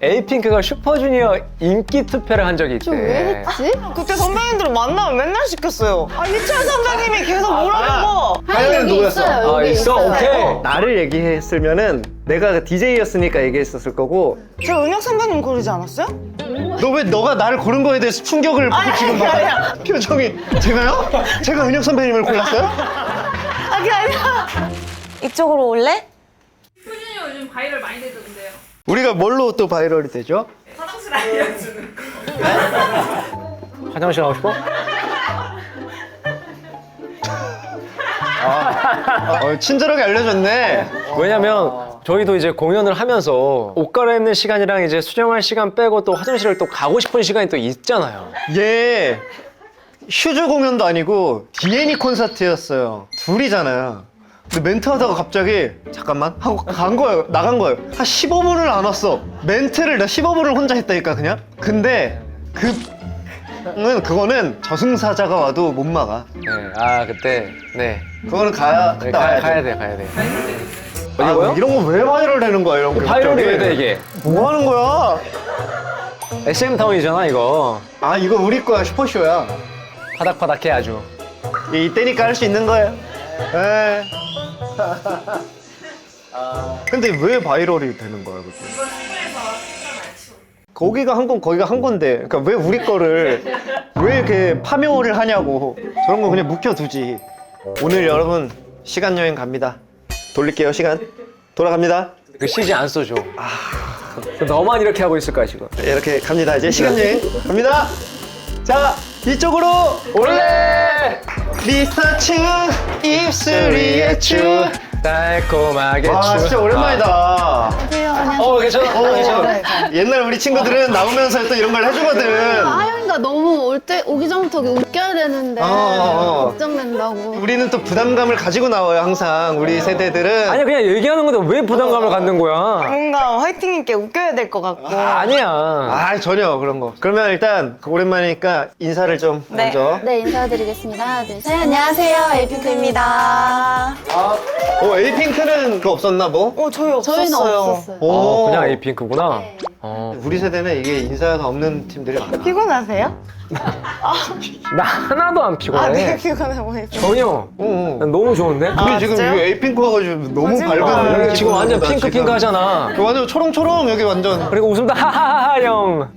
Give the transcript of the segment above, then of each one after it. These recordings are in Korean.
에이핑크가 슈퍼주니어 인기 투표를 한 적이 있대. 왜 했지? 그때 선배님들 만나면 맨날 시켰어요. 아, 희철 선배님이 계속 뭐라고. 하연이 누구였어? 있어요, 아, 여기 있어? 있어요. 오케이. 나를 얘기했으면은 내가 DJ였으니까 얘기했었을 거고. 저 은혁 선배님 고르지 않았어요? 너 왜 너가 나를 고른 거에 대해서 충격을 받고 지금 막 아니야. 표정이. 제가요? 제가 은혁 선배님을 골랐어요? 아, 그게 아니라. 이쪽으로 올래? 슈퍼주니어 요즘 바이럴 많이 되던데요. 우리가 뭘로 또 바이럴이 되죠? 화장실 알려주는 거. 화장실 가고 싶어? 친절하게 알려줬네. 왜냐면 저희도 이제 공연을 하면서 옷 갈아입는 시간이랑 이제 수정할 시간 빼고 또 화장실을 또 가고 싶은 시간이 또 있잖아요. 얘 슈즈 공연도 아니고 D&E 콘서트였어요. 둘이잖아요. 근데 멘트 하다가 갑자기 잠깐만 하고 간 거예요. 나간 거예요. 한 15분을 안 왔어. 멘트를 나 15분을 혼자 했다니까 그냥. 근데 그거는 저승사자가 와도 못 막아. 네, 아 그때 네, 그거는 가야 네 가야 돼. 가야 돼. 아, 어디고요? 이런 거 왜 바이럴 되는 거야 이런 거. 바이럴이 갑자기? 왜 돼 이게? 뭐 하는 거야? SM 타운이잖아 이거. 아 이거 우리 거야 슈퍼쇼야. 파닥파닥해 아주. 이때니까 할 수 있는 거예요. 에. 근데 왜 바이럴이 되는 거야 그때? 거기가 한 건 거기가 한 건데, 그러니까 왜 우리 거를 왜 이렇게 파묘를 하냐고. 저런 거 그냥 묵혀두지. 오늘 여러분 시간 여행 갑니다. 돌릴게요 시간. 돌아갑니다. 그 CG 안 써줘. 너만 이렇게 하고 있을 거야 지금. 이렇게 갑니다. 이제 시간 여행 갑니다. 자 이쪽으로 올레! 미스터츄 입술이의 츄. 달콤하게 와 추. 진짜 오랜만이다. 괜찮아. 옛날 우리 친구들은 나오면서 또 이런 걸 해주거든. 하연이가 너무 오기 전부터 웃겨야 되는데 걱정된다고. 우리는 또 부담감을 가지고 나와요 항상 우리 세대들은. 아니야 그냥 얘기하는 건데 왜 부담감을 갖는 거야? 뭔가 화이팅 있게 웃겨야 될 것 같고. 아니야. 아 전혀 그런 거. 그러면 일단 오랜만이니까 인사를 좀 네. 먼저. 네, 인사드리겠습니다. 하나, 둘, 셋. 안녕하세요. 에이핑크입니다. 에이핑크는 그 없었나 뭐? 저희 저희는 없었어요. 없었어요. 오. 그냥 에이핑크구나. 네. 우리 세대는 이게 인사가 없는 팀들이 많아. 피곤하세요? 나 하나도 안 피곤해. 아, 되게 피곤해 보이죠. 전혀. 난 너무 좋은데? 우리 지금 진짜요? 이거 에이핑크 와가지고 너무 거짓말. 밝은. 여기 지금 완전 기분이다, 핑크 지금. 하잖아. 이거 완전 초롱초롱 여기 완전. 그리고 웃음도 하하하하 형.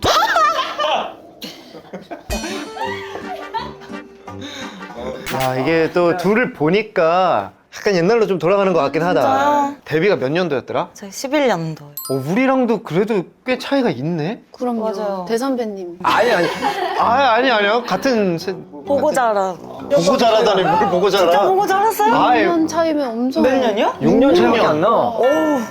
아 이게 또 둘을 보니까 약간 옛날로 좀 돌아가는 것 같긴 하다. 진짜요? 데뷔가 몇 년도였더라? 저희 11년도요. 우리랑도 그래도 꽤 차이가 있네? 그럼요. 맞아요. 대선배님. 아니요. 같은 보고 자라. 보고 자라다니 뭘 보고 자라. 진짜 보고 자랐어요? 아이, 6년 차이면 엄청. 몇 년이요? 6년 차이밖에 안 나. 오우.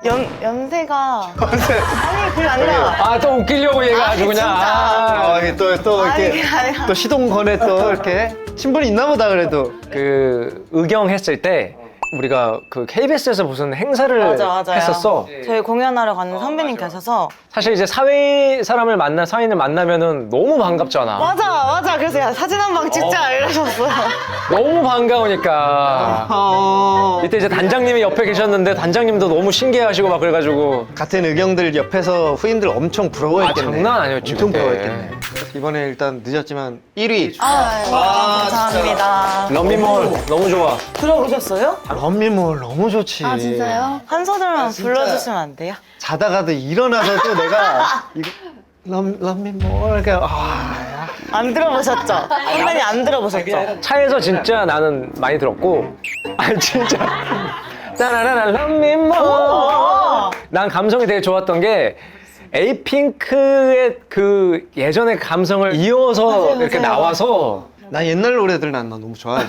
연세가. 아니, 그게 아니라. 아, 또 웃기려고 얘가 아주 그냥. 진짜. 이게 또 아니, 이렇게 그게 아니라. 또 시동건에 또 이렇게 친분이 있나 보다 그래도. 그 의경 했을 때 우리가 그 KBS에서 무슨 행사를 맞아요. 했었어. 저희 공연하러 가는 선배님 계셔서. 사실 이제 사회인을 만나면은 너무 반갑잖아. 맞아. 그래서 야, 사진 한 방 찍자 이러셨어요. 너무 반가우니까. 이때 이제 단장님이 옆에 계셨는데 단장님도 너무 신기해하시고 막 그래가지고. 같은 의경들 옆에서 후임들 엄청 부러워했겠네. 아, 장난 아니었지, 엄청 그때. 부러워했겠네. 이번에 일단 늦었지만 1위. 감사합니다. 런민몰 너무 좋아. 들어보셨어요? 런민몰 너무 좋지. 아, 진짜요? 한 소절만 불러주시면 안 돼요? 자다가도 일어나서 또 내가 이거 런민몰 이렇게 안 들어보셨죠? 선배님 안 들어보셨죠? 차에서 진짜 나는 많이 들었고. 아니 진짜. 따라라라 런민몰. 난 감성이 되게 좋았던 게 에이핑크의 그 예전의 감성을 이어서 이렇게 나와서 나 옛날 노래들 난 너무 좋아하지.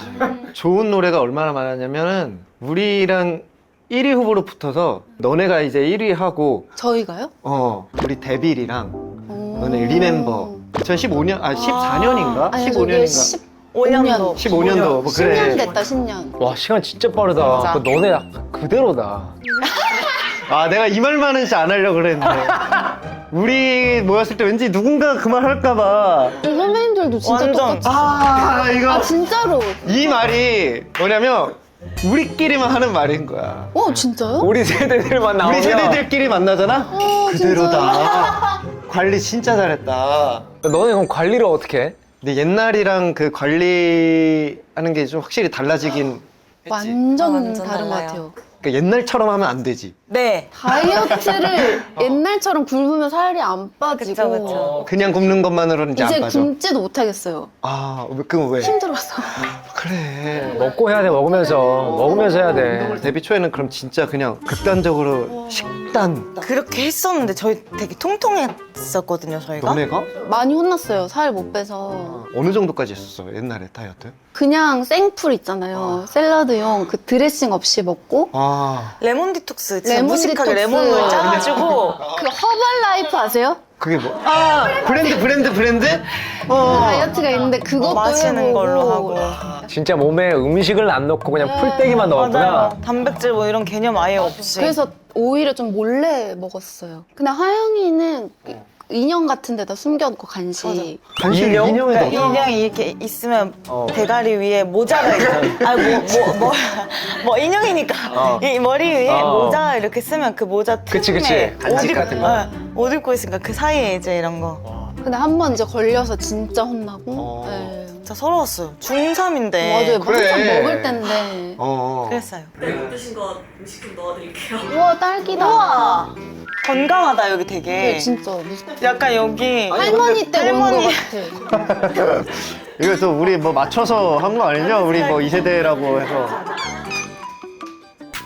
좋은 노래가 얼마나 많았냐면은 우리랑 1위 후보로 붙어서 너네가 이제 1위 하고 저희가요? 우리 데빌이랑 너네 리멤버 2015년 14년인가? 아니, 15년인가? 5년도. 15년도 뭐 10년 그래. 됐다, 10년. 와 시간 진짜 빠르다. 맞아. 그 너네 약간 그대로다. 아 내가 이 말만은 진짜 안 하려고 그랬는데 우리 모였을 때 왠지 누군가 그 말 할까봐. 선배님들도 진짜 완전. 똑같이. 이거 아, 진짜로. 이 말이 뭐냐면 우리끼리만 하는 말인 거야. 진짜요? 우리 세대들만 나오면 우리 세대들끼리 만나잖아? 진짜요? 그대로다. 관리 진짜 잘했다. 너네 그럼 관리를 어떻게 해? 근데 옛날이랑 그 관리하는 게 좀 확실히 달라지긴 했지. 완전 완전 다른 것 달라요. 같아요. 그러니까 옛날처럼 하면 안 되지. 네. 다이어트를 옛날처럼 굶으면 살이 안 빠지고 그쵸, 그쵸. 그냥 굽는 것만으로는 이제 이제 안 빠져. 굶지도 못하겠어요. 아, 그건 왜? 힘들어서. 그래. 먹고 해야 돼. 먹으면서 해야 돼. 데뷔 초에는 그럼 진짜 그냥 극단적으로 식단. 그렇게 했었는데 저희 되게 통통했었거든요, 저희가. 너네가? 많이 혼났어요. 살 못 빼서. 어느 정도까지 했었어? 옛날에 다이어트? 그냥 생풀 있잖아요. 샐러드용 그 드레싱 없이 먹고 아, 레몬 디톡스. 진짜 레몬 무식하게 디톡스. 레몬을 짜가지고. 그 허벌라이프 아세요? 그게 뭐? 아, 브랜드? 다이어트가 있는데 그것도 마시는 해보고 걸로 하고. 진짜 몸에 음식을 안 넣고 그냥 풀떼기만 넣었구나. 맞아요. 단백질 뭐 이런 개념 아예 없이. 그래서 오히려 좀 몰래 먹었어요. 근데 하영이는 인형 같은 데다 숨겨놓고 간식. 간식 인형? 인형에도 그러니까 없어. 인형이 이렇게 있으면 대가리 위에 모자가 있죠. 뭐 인형이니까 이 머리 위에 모자 이렇게 쓰면 그 모자 틈에 그치. 간식 같은 거. 옷 입고 있으니까 그 사이에 이제 이런 거. 근데 한 번 이제 걸려서 진짜 혼나고. 네. 진짜 서러웠어요. 중3인데. 맞아요. 그래. 한참 먹을 때인데. 그랬어요. 못 드신 거 음식 좀 넣어드릴게요. 우와 딸기다. 우와 건강하다 여기 되게. 네, 진짜 무슨 약간 여기 할머니 때 먹은 할머니. 것 같아. 이거 또 우리 뭐 맞춰서 한 거 아니죠? 우리 뭐 2세대라고 해서.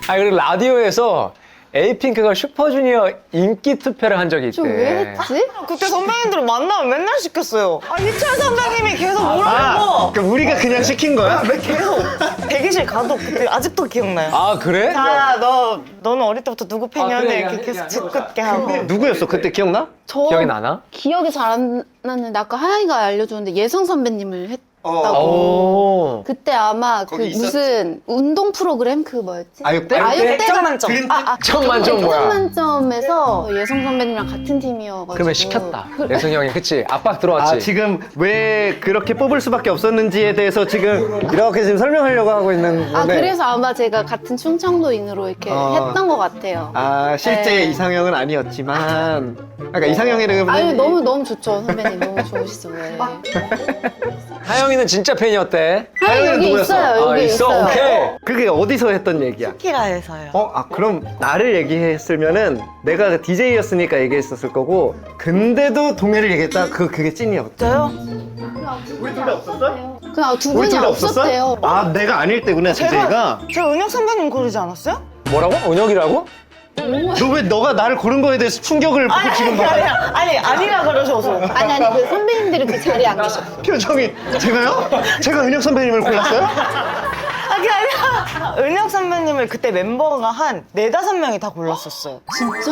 그리고 라디오에서 에이핑크가 슈퍼주니어 인기 투표를 한 적이 있대. 저 왜 했지? 그때 선배님들 만나면 맨날 시켰어요. 희철 선배님이 계속 뭐라고. 그러니까 우리가 그냥 시킨 거야? 계속 대기실 가도 그때 아직도 기억나요. 아 그래? 자, 너는 어릴 때부터 누구 팬이었냐 그래, 이렇게 계속 짓궂게 하고. 누구였어? 그때 기억나? 저 기억이 나나? 기억이 잘 안 나는데 아까 하영이가 알려줬는데 예성 선배님을 했다고. 오. 그때 아마 그 거기 있었지. 무슨 운동 프로그램 그 뭐였지? 아육대? 아육대가 100점 만점. 점 만점 뭐야? 100점 만점에서 예성 선배님이랑 같은 팀이어가지고. 그러면 시켰다. 예승이 형이 그치? 압박 들어왔지. 아, 지금 왜 그렇게 뽑을 수밖에 없었는지에 대해서 지금 이렇게 지금 설명하려고 하고 있는 건데. 그래서 아마 제가 같은 충청도인으로 이렇게 했던 것 같아요. 아, 실제 네. 이상형은 아니었지만. 그러니까 이상형이라고. 아유 너무 좋죠 선배님 너무 좋으시죠. 네. 하영이는 진짜 팬이었대. 하영이 여기 누구였어? 있어요. 여기 있어요. 오케이. 그게 어디서 했던 얘기야? 키라에서요. 그럼 나를 얘기했으면은 내가 DJ였으니까 얘기했었을 거고, 근데도 동해를 얘기했다? 그게 찐이었다. 저요? 우리 둘 다 없었어? 그냥 두 우리 분이 둘 다 없었대요. 아, 내가 아닐 때구나, DJ가. 제가 은혁 선배님 고르지 않았어요? 뭐라고? 은혁이라고? 너 왜 너가 나를 고른 거에 대해서 충격을 받고 지금 봐? 아니라 그러셔서. 아니 그 선배님들이 그 자리에 안 계셨어요. 표정이. 제가요? 제가 은혁 선배님을 골랐어요? 그게 아니라 은혁 선배님을 그때 멤버가 한 4-5명이 다 골랐었어요. 진짜?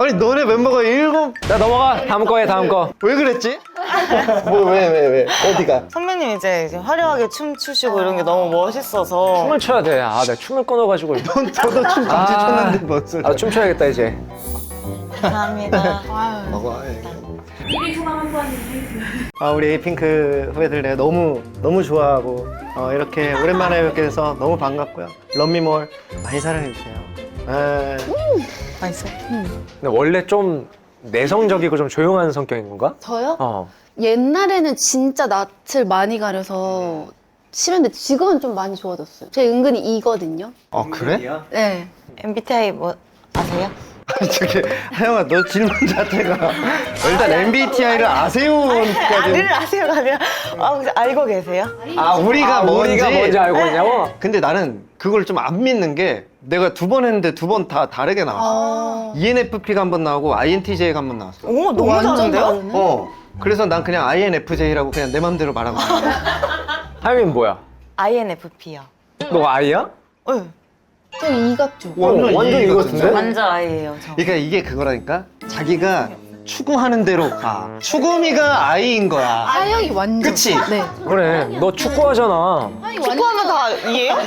아니, 너네 멤버가 7. 자 넘어가. 다음 거에 다음 거. 왜 그랬지? 왜? 어디가? 선배님 이제 화려하게 춤추시고 이런 게 너무 멋있어서. 춤을 춰야 돼. 내가 춤을 끊어가지고. 저도 춤 같이 췄는데 뭔 소리. 아, 춤춰야겠다 이제. 감사합니다. 먹어. 입이 소감 한번 해주세요. 우리 에이핑크 후배들 내가 너무 좋아하고 이렇게 오랜만에 뵙게 돼서 너무 반갑고요. 럼미몰 많이 사랑해주세요. 맛있어요? 근데 원래 좀 내성적이고 좀 조용한 성격인 건가? 저요? 옛날에는 진짜 낯을 많이 가려서 심했는데 지금은 좀 많이 좋아졌어요. 제 은근히 이거든요. 그래? 네. MBTI 뭐 아세요? 저기 하영아, 너 질문 자체가 일단 MBTI를 아세요까지. 늘 아세요가 아니라 혹시 알고 계세요? 우리가 뭔지 알고 있냐고? 근데 나는 그걸 좀 안 믿는 게 내가 2번 했는데 2번 다 다르게 나왔어. ENFP가 한 번 나오고 INTJ가 한 번 나왔어. 오 너무 완전 다른데요? 다르네. 그래서 난 그냥 INFJ라고 그냥 내 맘대로 말하고 있어. 하영이는 뭐야? INFP요. 너 I야? 네. 저 이 같죠? 완전 이거 같은데? 완전 I예요. 저. 그러니까 이게 그거라니까. 자기가 추구하는 대로 가. 추구미가 I인 거야. 하영이 완전. 그치? 네. 그래. 너 축구하잖아. 하영이 축구하면 다 E예요?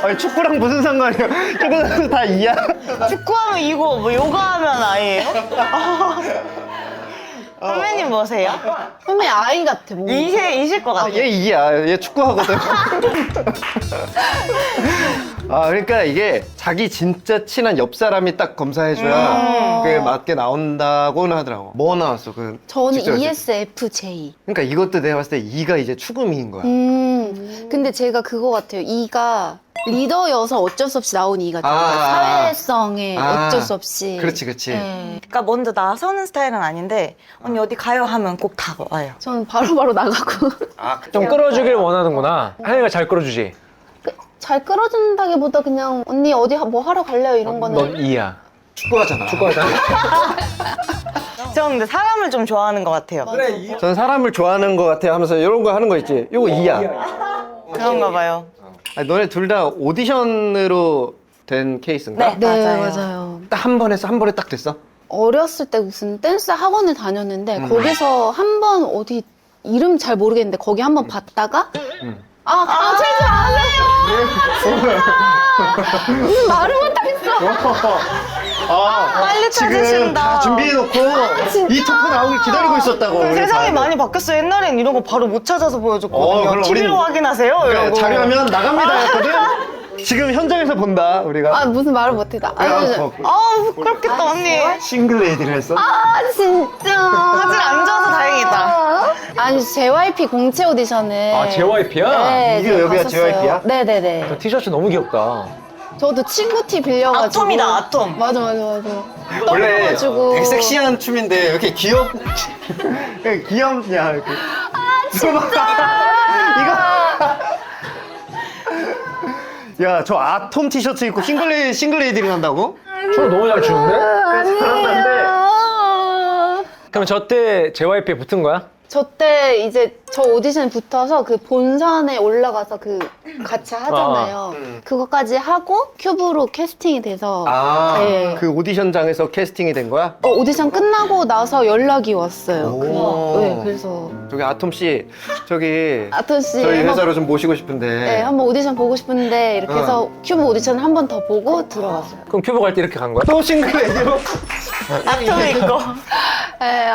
아니, 축구랑 무슨 상관이야? 축구는 다 E야. 축구하면 E고 뭐 요가하면 I예요? 선배님 뭐세요? 선배 아이 같아. 뭔가. 이실 것 같아요. 얘 이야. 얘 축구하거든. 아, 그러니까 이게 자기 진짜 친한 옆 사람이 딱 검사해줘야 그게 맞게 나온다고는 하더라고. 뭐 나왔어? 저는 직접 했을 때. ESFJ. 그러니까 이것도 내가 봤을 때 E가 이제 추구미인 거야. 근데 제가 그거 같아요. E가 리더여서 어쩔 수 없이 나온 E 같아요. 사회성에 어쩔 수 없이. 그렇지, 그렇지. 네. 그러니까 먼저 나서는 스타일은 아닌데 언니 어디 가요 하면 꼭 다 와요. 저는 바로바로 나가고. 좀 끌어주길 원하는구나. 하영이가 잘 끌어주지. 잘 끌어준다기보다 그냥 언니 어디 뭐 하러 갈래요 이런 거는. 넌 이야. 축구하잖아. 축구하자. 저는 근데 사람을 좀 좋아하는 것 같아요. 전 사람을 좋아하는 것 같아 하면서 이런 거 하는 거 있지. 이거 E야. 그런가 봐요. 아니, 너네 둘 다 오디션으로 된 케이스인가? 네. 네, 맞아요. 맞아요. 딱 한 번 해서 한 번에 딱 됐어? 어렸을 때 무슨 댄스 학원을 다녔는데 거기서 한 번 어디 이름 잘 모르겠는데 거기 한 번 봤다가 제주 안 해요. 무슨 말을 못하겠어. 빨리 지금 찾으신다. 다 준비해놓고 이 토크 나오길 기다리고 있었다고. 우리 세상이 다. 많이 바뀌었어요. 옛날엔 이런 거 바로 못 찾아서 보여줬거든요. 그럼 TV로 우린- 확인하세요. 그래, 이러고. 자료하면 나갑니다 했거든? 지금 현장에서 본다 우리가. 무슨 말을 못했다. 부끄럽겠다 언니. 싱글 레이디를 했어? 진짜. 아직 안 좋아서 다행이다. 아니 JYP 공채 오디션을. 아, JYP야? 네, 이게 제가 여기가 갔었어요. JYP 야? 네네네. 티셔츠 너무 귀엽다. 저도 친구 티 빌려가지고. 아톰이다, 아톰. 맞아. 원래 떨어가지고. 되게 섹시한 춤인데 왜 이렇게 귀엽냐 이렇게. 이거 야, 저 아톰 티셔츠 입고 싱글 레이디를 한다고? 춤을 너무 잘 추는데? 아니에요. 그럼 저 때 JYP에 붙은 거야? 저 때 이제 저 오디션 붙어서 그 본선에 올라가서 그 같이 하잖아요. 그거까지 하고 큐브로 캐스팅이 돼서 네. 그 오디션장에서 캐스팅이 된 거야? 오디션 끝나고 나서 연락이 왔어요. 오. 네, 그래서 저기 아톰 씨, 저기 아톰 씨 저희 한번- 회사로 좀 모시고 싶은데. 네, 한번 오디션 보고 싶은데 이렇게 해서 큐브 오디션을 한 번 더 보고 들어갔어요. 그럼 큐브 갈 때 이렇게 간 거야? 또 싱글 레이디로? 아톰 있고. 네,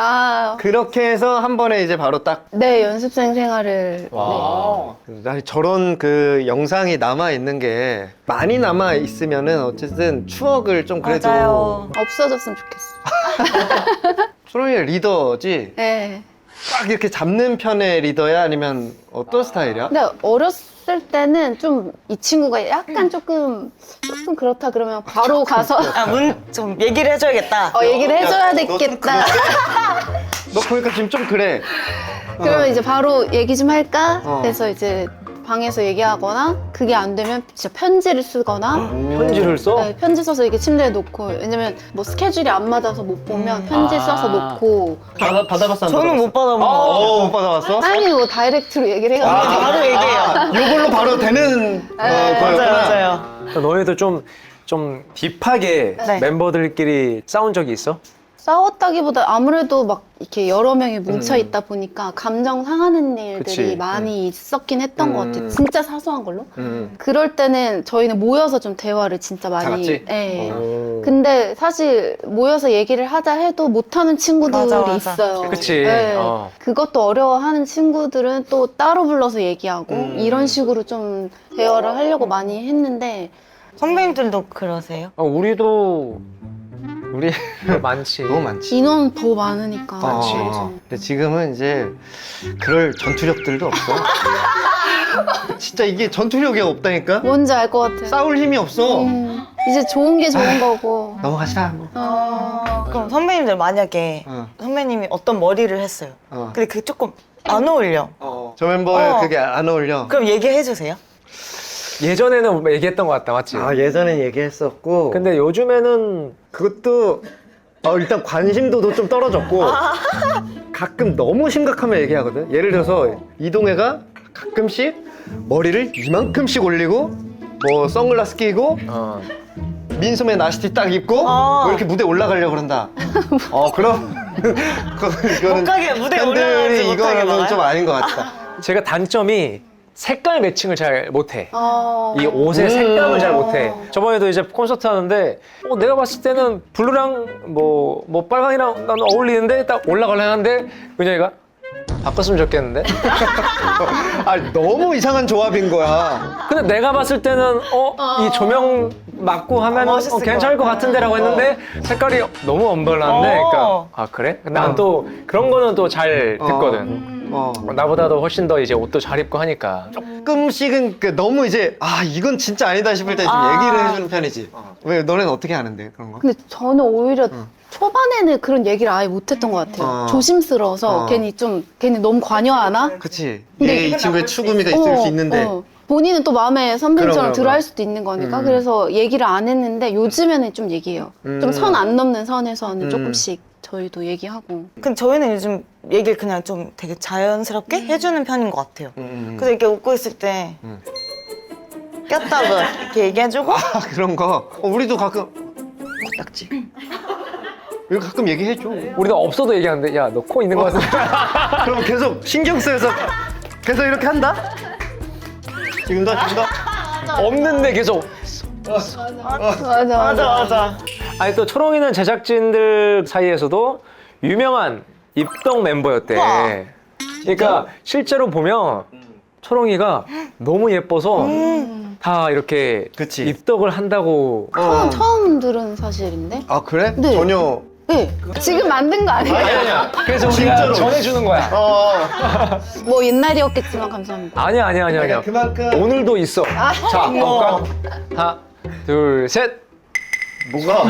그렇게 해서 한 번에 이제 바로 딱. 네, 연습생 생활을. 와. 난 저런 그 영상이 남아 있는 게 많이 남아 있으면은 어쨌든 추억을 좀 그래도. 맞아요. 없어졌으면 좋겠어. 초롱이가 리더지? 네. 딱 이렇게 잡는 편의 리더야? 아니면 어떤 스타일이야? 근데 어렸을 때는 좀 이 친구가 약간 조금 그렇다 그러면 바로 가서 좀 얘기를 해줘야겠다. 얘기를 해줘야 너 좀 되겠다. 너 보니까 지금 좀 그래. 그러면 이제 바로 얘기 좀 할까? 어. 해서 이제 방에서 얘기하거나 그게 안 되면 진짜 편지를 쓰거나 편지를 써? 네, 편지 써서 이렇게 침대에 놓고 왜냐면 뭐 스케줄이 안 맞아서 못 보면 편지 써서 놓고 받아봤어? 안 저는 못 받아본 거 같아요. 못 받아봤어? 아니 뭐 다이렉트로 얘기를 해가지고 바로 얘기해요. 요걸로 바로 되는 거였구나. 맞아요. 너희도 좀 딥하게 네. 멤버들끼리 싸운 적이 있어? 싸웠다기보다 아무래도 막 이렇게 여러 명이 뭉쳐 있다 보니까 감정 상하는 일들이 그치. 많이 있었긴 했던 것 같아요. 진짜 사소한 걸로. 음. 그럴 때는 저희는 모여서 좀 대화를 진짜 많이. 잘했지? 예. 오. 근데 사실 모여서 얘기를 하자 해도 못하는 친구들이 맞아. 있어요. 그치. 예. 어. 그것도 어려워하는 친구들은 또 따로 불러서 얘기하고 이런 식으로 좀 대화를 하려고 많이 했는데 선배님들도 그러세요? 우리도 많지. 너무 많지. 인원 더 많으니까. 많지. 근데 지금은 이제 그럴 전투력들도 없어. 진짜 이게 전투력이 없다니까? 뭔지 알 것 같아요. 싸울 힘이 없어. 이제 좋은 게 좋은 거고. 넘어가자. 뭐. 그럼 선배님들 만약에 선배님이 어떤 머리를 했어요. 근데 그게 조금 안 어울려. 저 멤버에 그게 안 어울려. 그럼 얘기해 주세요. 예전에는 얘기했던 것 같다, 맞지? 예전엔 얘기했었고. 근데 요즘에는 그것도 일단 관심도도 좀 떨어졌고 가끔 너무 심각하면 얘기하거든. 예를 들어서 이동해가 가끔씩 머리를 이만큼씩 올리고 뭐 선글라스 끼고 민소매 나시티 딱 입고 뭐 이렇게 무대 올라가려고 그런다. 그럼 이거는 못 가게, 무대에 올라가지 팬들이 못하게 이거는 막아요? 좀 아닌 것 같다. 제가 단점이 색깔 매칭을 잘 못해. 어. 이 옷의 색감을 잘 못해. 저번에도 이제 콘서트 하는데 내가 봤을 때는 블루랑 뭐 빨강이랑 나는 어울리는데 딱 올라가려 하는데 은영이가 바꿨으면 좋겠는데? 아 너무 이상한 조합인 거야. 근데 내가 봤을 때는 이 조명 맞고 하면 멋있을 괜찮을 것 것 같은데라고 했는데 색깔이 너무 언밸런데 그러니까 아 그래? 난 또 그런 거는 또 잘 듣거든. 나보다도 훨씬 더 이제 옷도 잘 입고 하니까. 조금씩은 너무 이제 이건 진짜 아니다 싶을 때 좀 얘기를 해주는 편이지. 왜 너네는 어떻게 하는데 그런 거? 근데 저는 오히려 초반에는 그런 얘기를 아예 못했던 것 같아요. 조심스러워서 괜히 너무 관여하나? 그치. 근데 이 친구의 추구미가 있을 수 있는데. 본인은 또 마음에 선배님처럼 그럼. 들어할 수도 있는 거니까 그래서 얘기를 안 했는데 요즘에는 좀 얘기해요. 좀 선 안 넘는 선에서는 조금씩 저희도 얘기하고. 근데 저희는 요즘 얘기를 그냥 좀 되게 자연스럽게 해주는 편인 것 같아요. 그래서 이렇게 웃고 있을 때 꼈다고 이렇게 얘기해주고 그런 거. 우리도 가끔 딱지. 이거 가끔 얘기해줘. 우리도 없어도 얘기하는데 야 너 코 있는 거 같은데. 그럼 계속 신경 쓰여서 계속 이렇게 한다? 지금도? 없는데 계속. 맞아. 아니 또 초롱이는 제작진들 사이에서도 유명한 입덕 멤버였대. 그러니까 실제로 보면 초롱이가 너무 예뻐서 다 이렇게 그치. 입덕을 한다고. 처음 들은 사실인데? 아 그래? 네. 전혀. 네. 지금 만든 거 아니에요? 아니야. 그래서 우리가 진짜로. 전해주는 거야. 뭐 옛날이었겠지만 감사합니다. 아니야. 그만큼. 오늘도 있어. 자, 볼까? 하나, 둘, 셋. 뭐가?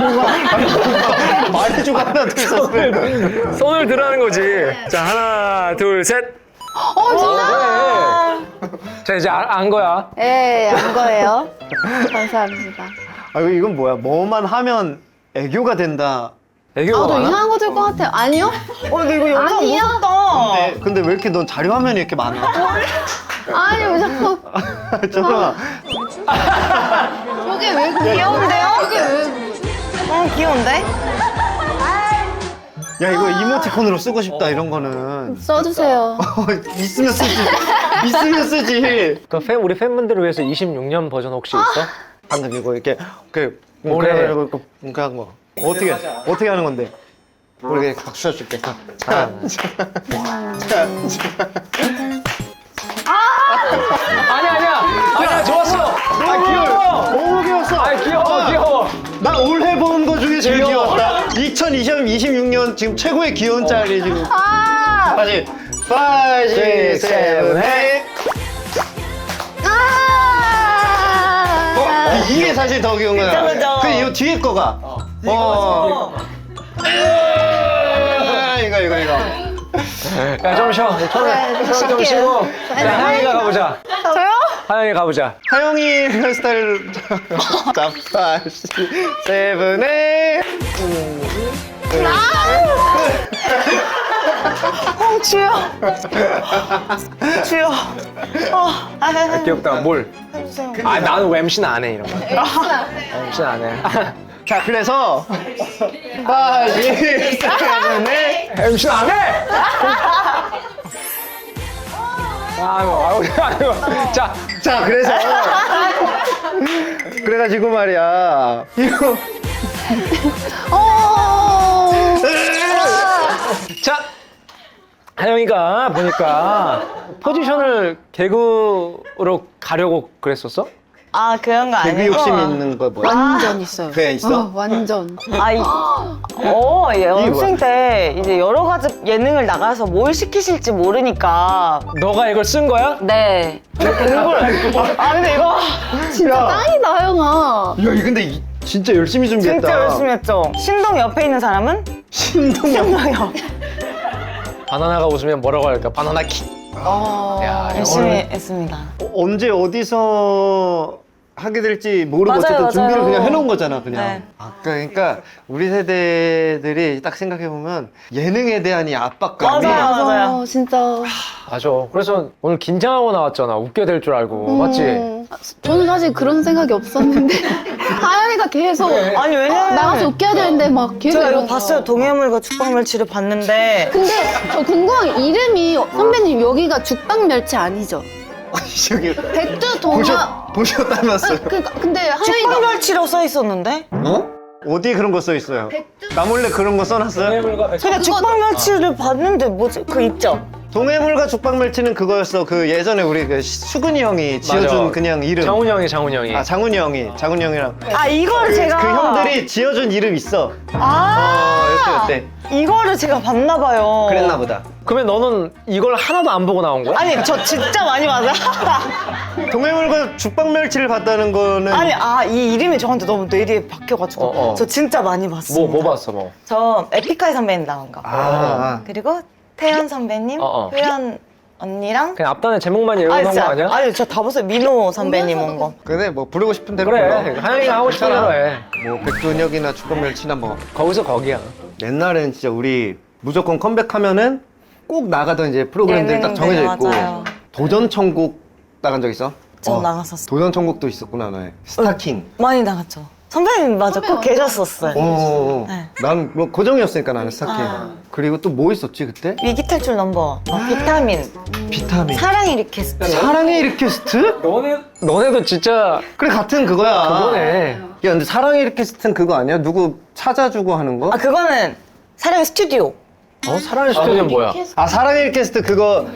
말해주고 하나 둘 셋. 손을 들라는 거지. 자, 하나, 둘, 셋. 진짜? 그래. 자, 이제 안 거야. 예, 안 거예요. 감사합니다. 이건 뭐야? 뭐만 하면 애교가 된다. 애교가 저 많아? 이상한 거 들 것 같아요. 아니요? 근데 이거 영상 아니요. 무섭다. 근데 왜 이렇게 넌 자료 화면이 이렇게 많아? 아니, 왜 자꾸. 잠깐만. 저게 왜 귀여운데요? 저게 왜. 귀여운데? 야 이거 이모티콘으로 쓰고 싶다 이런 거는. 써주세요. 있으면 쓰지. 있으면 쓰지. 우리 팬분들을 위해서 26년 버전 혹시 있어? 방금 이거 이렇게 뭐래? 이렇게 한 거. 어떻게 하는 건데? 우리 박수 쳐줄게. 아니야, 좋았어. 귀여워. 너무 귀여웠어. 귀여워. 나 올해 본 거 중에 제일 귀여워. 귀여웠다. 2026년 지금 최고의 귀여운 짤이 지금. 다시 5, 6, 7, 8. 이게 사실 더 귀여운 거야. 그죠. 그 이 뒤에 거가. 이거. 야, 좀 쉬어. 좀 쉬고. 자, 하영이가 가보자. 저요? 하영이 가보자. 하영이 헤어스타일. 자, 5, 6, 7, 8. 추워. 추워. 귀엽다. 뭘? 해주세요. 나는 왜 MC는 안 해, 이런 거. MC는 안 해. 자, 그래서 5, 6, 7, 8. MC는 안 해! 아이고. 자, 그래서 그래가지고 말이야. 이거 자, 하영이가 보니까 포지션을 개그로 가려고 그랬었어? 그런 거 개그 아니고. 욕심 있는 거 뭐야? 완전 있어요. 그래, 있어? 완전. 연습생 때 이제 여러 가지 예능을 나가서 뭘 시키실지 모르니까. 너가 이걸 쓴 거야? 네. 근데 이거 진짜 짱이다, 하영아. 야, 이 근데 진짜 열심히 준비했다. 진짜 열심히 했죠. 신동 옆에 있는 사람은? 신동엽. 바나나가 웃으면 뭐라고 할까? 바나나 킥. 야, 열심히 했습니다. 언제 어디서 하게 될지 모르고 맞아요, 어쨌든 준비를 맞아요. 그냥 해놓은 거잖아, 그냥. 네. 그러니까 우리 세대들이 딱 생각해 보면 예능에 대한 이 압박감이 맞아요. 진짜. 맞아. 그래서 오늘 긴장하고 나왔잖아. 웃게 될 줄 알고. 맞지? 저는 사실 그런 생각이 없었는데 하영이가 계속 아니, 왜냐면. 나가서 웃겨야 되는데 막 계속 제가 이거 이러니까. 봤어요. 동해물과 죽방멸치를 봤는데. 근데 저 궁금한 게 이름이 선배님 여기가 죽방멸치 아니죠? 저기 백두 동화. 보셨다면서요? 근데 하영이가 축방멸치라고 써 있었는데? 어? 어디에 그런 거 써 있어요? 나 몰래 그런 거 써놨어요? 동해물과 백두. 근데 축방멸치를 봤는데 뭐지? 그 있죠? 동해물과 죽방멸치는 그거였어. 그 예전에 우리 그 수근이 형이 지어준 맞아. 그냥 이름. 장훈이 형이. 아 장훈이 형이랑. 아 이거를 제가 그 형들이 지어준 이름 있어. 아 이때. 이거를 제가 봤나 봐요. 그랬나 보다. 그러면 너는 이걸 하나도 안 보고 나온 거야? 아니 저 진짜 많이 맞아. 동해물과 죽방멸치를 봤다는 거는 아니 이 이름이 저한테 너무 뇌리에 박혀가지고 저 진짜 많이 봤습니다. 뭐 봤어 뭐? 저 에픽하이 선배님 나온 거. 아. 그리고 태연 선배님, 효연 언니랑 그냥 앞단에 제목만 읽어놓은 거 진짜, 아니야? 아니 저 다 봤어요. 민호 선배님 온 거. 그래 뭐 부르고 싶은 대로 불러. 그래. 하영이가 하고 싶은 대로 해. 뭐 백두현역이나 죽방멸치나 뭐. 거기서 거기야. 옛날엔 진짜 우리 무조건 컴백하면은 꼭 나가던 이제 프로그램들이 딱 예능들, 정해져 있고. 맞아요. 도전천국 나간 적 있어? 전 나갔었어. 도전천국도 있었구나 너의. 스타킹. 많이 나갔죠. 선배님 맞아 꼭 계셨었어요. 네. 난 뭐 고정이었으니까 나는 스타킹. 그리고 또 뭐 있었지 그때? 위기 탈출 넘버, 비타민, 비타민. 사랑의 리퀘스트. 사랑의 리퀘스트? 너네도 진짜 그래 같은 그거야. 그거네. 야 근데 사랑의 리퀘스트는 그거 아니야? 누구 찾아주고 하는 거? 아 그거는 사랑의 스튜디오. 사랑의 스튜디오는 뭐야? 아 사랑의 리퀘스트 그거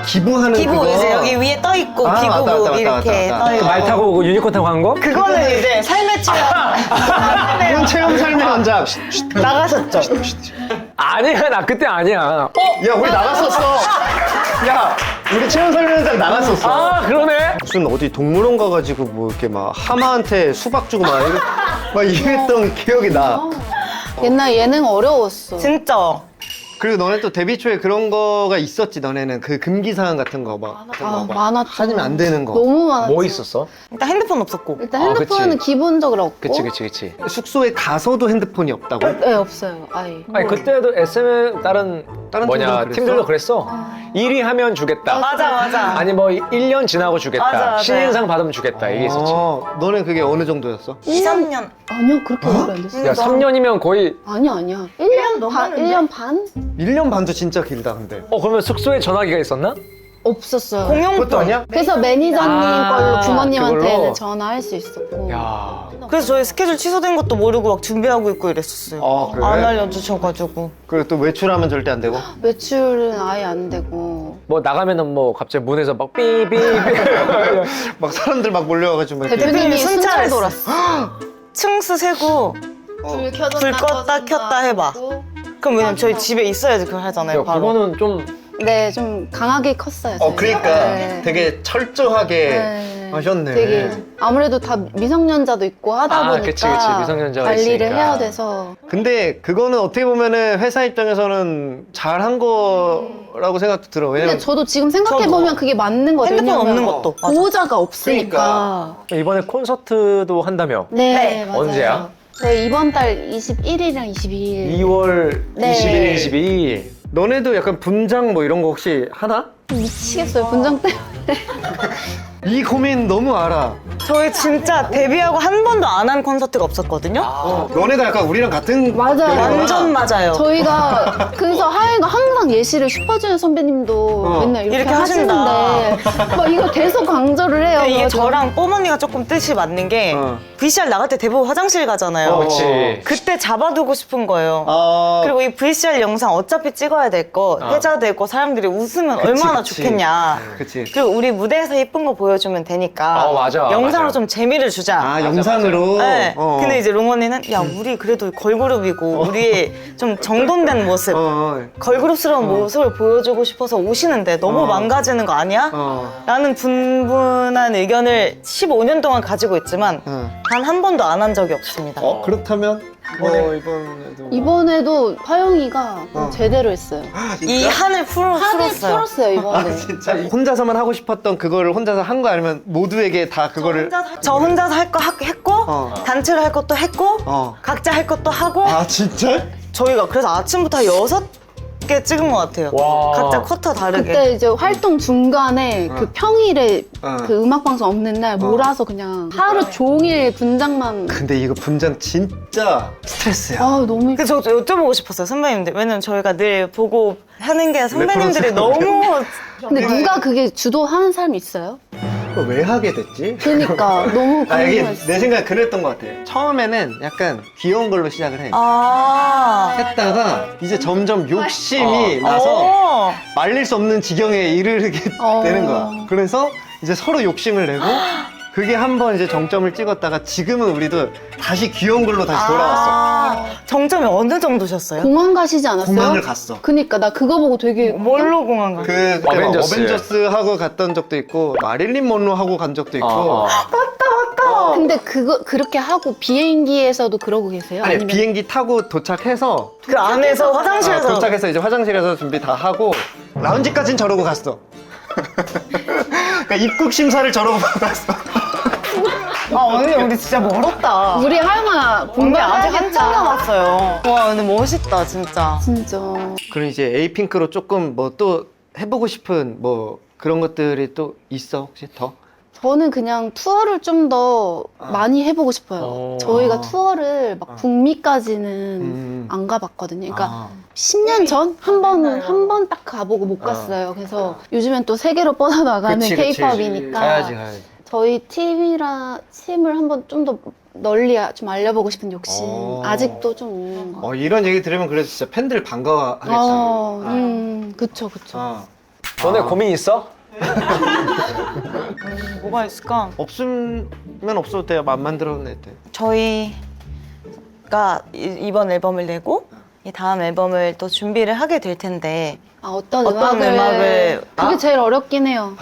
기부하는 기부 그거. 이제 여기 위에 떠 있고 아, 기부고 맞다, 맞다, 이렇게 맞다, 맞다. 떠 있고. 말 타고 그 유니콘 타고 간 거? 그거는 이제 삶의 이건 체험 삶의 원작. 나가셨죠. 아니야 나 그때 아니야. 야 우리 나갔었어. 야 우리 체험 삶의 원작 나갔었어. 아 그러네. 무슨 어디 동물원 가가지고 뭐 이렇게 막 하마한테 수박 주고 막 이랬던 기억이 나. 옛날 예능 어려웠어. 진짜. 그리고 너네 또 데뷔 초에 그런 거가 있었지. 너네는 그 금기 사항 같은 거 막. 많았죠. 하면 안 되는 거. 너무 많았죠. 뭐 있었어? 일단 핸드폰 없었고. 일단 아, 핸드폰은 그치. 기본적으로 없고. 그치. 숙소에 가서도 핸드폰이 없다고? 네, 없어요. 아예. 아니 그때도 SM 다른 팀들도 그랬어? 팀들도 그랬어. 1위 하면 주겠다. 맞아. 아니 뭐 1년 지나고 주겠다. 맞아. 신인상 받으면 주겠다. 이게 있었지. 너는 그게 어느 정도였어? 2, 3년. 아니요, 그렇게 오래 안 됐어요. 야 3년이면 거의 아니야. 1년 반? 1년 반? 1년 반도 진짜 길다 근데. 그러면 숙소에 전화기가 있었나? 없었어요. 그것도 공용폰. 아니야? 그래서 매니저님 걸로 부모님한테는 그걸로? 전화할 수 있었고. 야. 그래서 저희 스케줄 취소된 것도 모르고 막 준비하고 있고 이랬었어요. 아, 그래? 안 알려주셔가지고. 그리고 또 외출하면 절대 안 되고. 매출은 아예 안 되고. 뭐 나가면은 뭐 갑자기 문에서 막 삐삐삐. 막 사람들 막 몰려와가지고 막 이렇게. 대표님이 순찰 순찰했어. 돌았어. 층수 세고 불 켜졌다 불 껐다 켰다 해봐. 그럼 왜냐면 저희 집에 있어야지 그걸 하잖아요. 야, 바로. 그거는 좀 네, 좀 강하게 컸어요. 저희가. 그러니까 네. 되게 철저하게 네. 하셨네. 되게 아무래도 다 미성년자도 있고 하다 아, 보니까 그치. 미성년자가 관리를 있으니까. 해야 돼서 근데 그거는 어떻게 보면은 회사 입장에서는 잘한 거라고 생각도 들어. 근데 왜냐면 저도 지금 생각해보면 저도. 그게 맞는 거죠. 핸드폰 왜냐면 없는 것도. 맞아. 보호자가 없으니까. 이번에 콘서트도 한다며. 네, 맞아요. 언제야? 저희 이번 달 21일이랑 22일. 2월 네. 21일, 22일. 너네도 약간 분장 뭐 이런 거 혹시 하나? 미치겠어요, 분장 때문에. 이 고민 너무 알아. 저희 진짜 데뷔하고 한 번도 안 한 콘서트가 없었거든요. 너네가 약간 우리랑 같은 맞아요. 연령이구나. 완전 맞아요. 저희가 그래서 하영이가 항상 예시를 슈퍼주니어 선배님도 맨날 이렇게, 이렇게 하신다. 하시는데 막 이거 계속 강조를 해요. 근데 이게 그래서 저랑 뽀머니가 조금 뜻이 맞는 게 어. VCR 나갈 때 대부분 화장실 가잖아요. 그치. 그때 잡아두고 싶은 거예요. 아, 그리고 이 VCR 영상 어차피 찍어야 될 거, 회자되고 사람들이 웃으면 얼마나 그치. 좋겠냐. 그치. 그리고 우리 무대에서 예쁜 거 보여주면 되니까 맞아, 영상으로 맞아. 좀 재미를 주자. 아 영상으로. 네. 어. 근데 이제 롱 언니는 야 우리 그래도 걸그룹이고 우리의 좀 정돈된 모습 걸그룹스러운 모습을 보여주고 싶어서 오시는데 너무 망가지는 거 아니야? 라는 분분한 의견을 15년 동안 가지고 있지만 단 한 번도 안 한 적이 없습니다. 그렇다면 이번에도 이번에도 화영이가 제대로 했어요. 이 한을 한을 풀었어요. 풀었어요, 이번에. 진짜 혼자서만 하고 싶었던 그거를 혼자서 한 거 아니면 모두에게 다 그거를 저 혼자서 할 거 했고 단체로 할 것도 했고 각자 할 것도 하고 아 진짜? 저희가 그래서 아침부터 6개 찍은 것 같아요. 와. 각자 쿼터 다르게. 그때 이제 활동 중간에 그 평일에 어. 그 음악방송 없는 날 몰아서 그냥 하루 종일 분장만. 근데 이거 분장 진짜 스트레스야. 아, 너무 그래서 저 여쭤보고 싶었어요, 선배님들. 왜냐면 저희가 늘 보고 하는 게 선배님들이 레프로스. 너무 근데 누가 그게 주도하는 사람이 있어요? 그걸 왜 하게 됐지? 그러니까 너무 아, 이게 궁금했어. 내 생각에 그랬던 것 같아. 처음에는 약간 귀여운 걸로 시작을 해. 했다가 이제 점점 욕심이 나서 말릴 수 없는 지경에 이르게 되는 거야. 그래서 이제 서로 욕심을 내고 그게 한번 이제 정점을 찍었다가 지금은 우리도 다시 귀여운 걸로 다시 돌아왔어. 정점이 어느 정도셨어요? 공항 가시지 않았어요? 공항을 갔어. 그니까 나 그거 보고 되게 뭘로 공항 가요? 그때 막 어벤져스. 어벤져스 하고 갔던 적도 있고 마릴린 먼로 하고 간 적도 있고 근데 그렇게 하고 비행기에서도 그러고 계세요? 아니 아니면 비행기 타고 도착해서 그 안에서 화장실에서 도착해서 이제 화장실에서 준비 다 하고 라운지까진 저러고 갔어. 그러니까 입국 심사를 저러고 받았어. 언니 우리 진짜 멀었다. 우리 하영아 언니 아직 공부해야겠다. 한참 남았어요. 와 근데 멋있다 진짜. 진짜. 그럼 이제 에이핑크로 조금 뭐 또 해보고 싶은 뭐 그런 것들이 또 있어 혹시 더? 저는 그냥 투어를 좀 더 많이 해보고 싶어요. 저희가 투어를 막 북미까지는 안 가봤거든요. 그러니까 10년 전 한 번 딱 가보고 못 갔어요. 그래서 요즘엔 또 세계로 뻗어나가는 그치, 그치. 케이팝이니까 가야지. 저희 팀을 한번 좀 더 널리 좀 알려보고 싶은 욕심 아직도 좀 있는 것 같아요. 이런 얘기 들으면 그래도 진짜 팬들 반가워하겠지. 그쵸. 너네 고민 있어? 뭐가 있을까? 없으면 없어도 돼요. 맘만 들어도 돼. 저희가 이번 앨범을 내고 이 다음 앨범을 또 준비를 하게 될 텐데 어떤 어떤 음악을 음악을- 그게 제일 어렵긴 해요.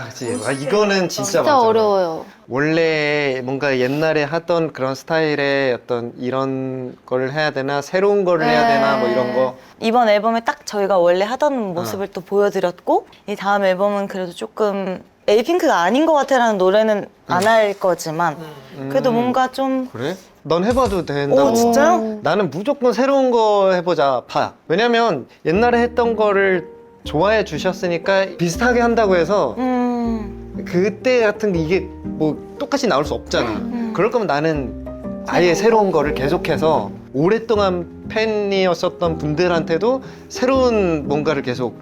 그치. 이거는 진짜 진짜 맞아. 어려워요. 원래 뭔가 옛날에 하던 그런 스타일의 어떤 이런 걸 해야 되나 새로운 거를 해야 되나 뭐 이런 거. 이번 앨범에 딱 저희가 원래 하던 모습을 또 보여드렸고 이 다음 앨범은 그래도 조금 에이핑크가 아닌 것 같아라는 노래는 안 할 거지만 그래도 뭔가 좀 그래? 넌 해봐도 된다고. 오, 진짜요? 나는 무조건 새로운 거 해보자 파. 왜냐면 옛날에 했던 거를 좋아해 주셨으니까 비슷하게 한다고 해서 그때 같은 게 이게 뭐 똑같이 나올 수 없잖아. 그럴 거면 나는 아예 새로운 거를 계속해서 오랫동안 팬이었었던 분들한테도 새로운 뭔가를 계속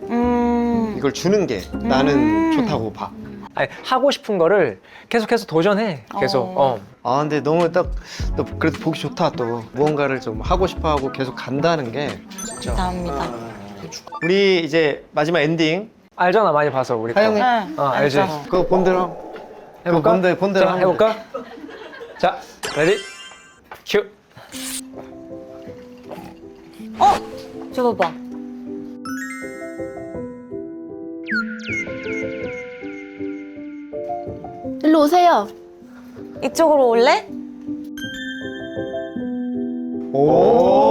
이걸 주는 게 나는 좋다고 봐. 아니, 하고 싶은 거를 계속해서 도전해. 계속. 근데 너무 너 그래도 보기 좋다 또 무언가를 좀 하고 싶어하고 계속 간다는 게. 감사합니다. 우리 이제 마지막 엔딩 알잖아, 많이 봐서 우리 거. 하영이 알지. 알죠. 그거 본대로 해볼까? 본대로 자, 해볼까? 자, 레디, 큐. 저 봐봐. 일로 오세요. 이쪽으로 올래? 오